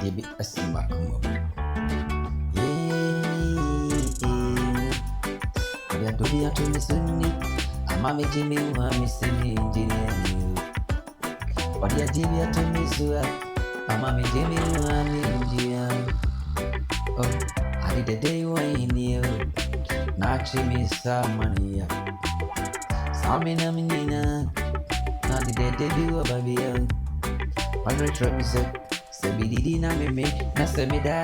You be a simba come up. Yeah, do you to me sunny? I'm a Jimmy, I'm missing engineer. But you give to me so I'm a Jimmy, I'm engineer. Oh, I did the day when you not me some money. Samina Minina, not the debut of a beer. My retro said, Sabidina me, Nasamida,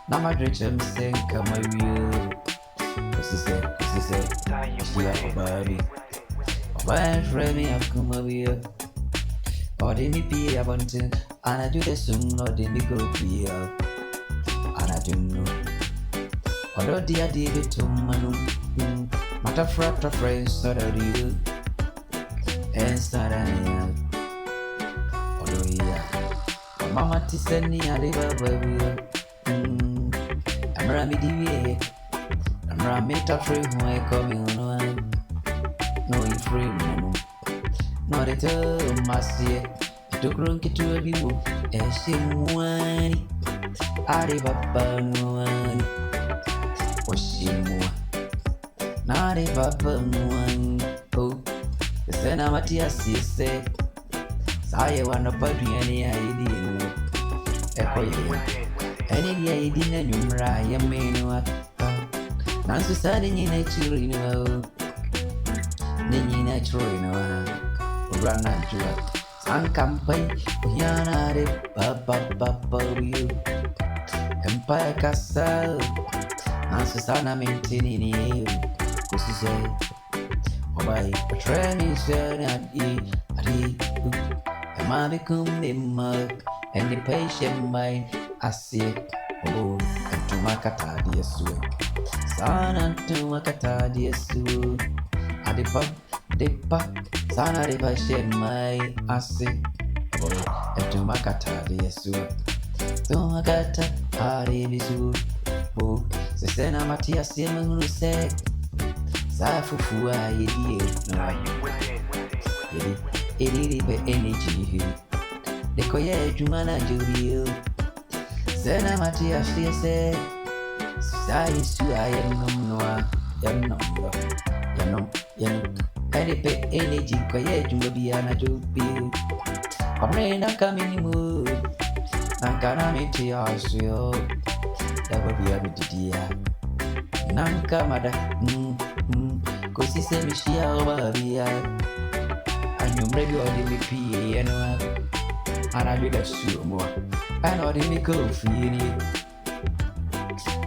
Namadricham saying, come a real. She said, she have a baby. Why, Frammy, I've come over here. Or the me I want to, and I do the soon, or the me go here. And I don't know. Although dear David to Manu, matter frat of friends, so that you and start an although, yeah, Mamma Tissani, I live over I'm Ramidi. I'm Ramita free when I come in one. No, you free, not at all, Massie. To drunk it to a view, and she one. I live up on one. Was she more? Not if I burn one. Oh, the Sena Matias said, I want to put any idea. Echo, any idea, and you Raya Menu. Nancy studying in a children, Nini natural, run at you. San Campay, Yana, Papa, you. Empire Castle, Nancy Sana maintaining you. Because you say, oh, by a train is at E. A man become the mug and the patient mind. I see, oh, and to my cata, dear sweet. Sana to Makata, dear Sue. At the pub, the pub, Sana if I share my assay. And to Makata, dear Sue. To Makata, Ari Sue. Oh, the Sena Matia Simon who said, Safufua, idiot, energy. The Koya Jumana Judio. Sena Matia, she said. Sai su ayam noa yam any pay energy quiet to be an ajobi. Comrade coming mood Nankana meti asio that will be a bit dear Nanka mada cause he said me she over and you maybe already me pee and I do that so more and already me go free.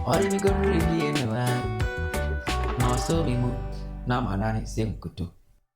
Or if you go really anywhere, no, so we move. Now, man, I say, good too.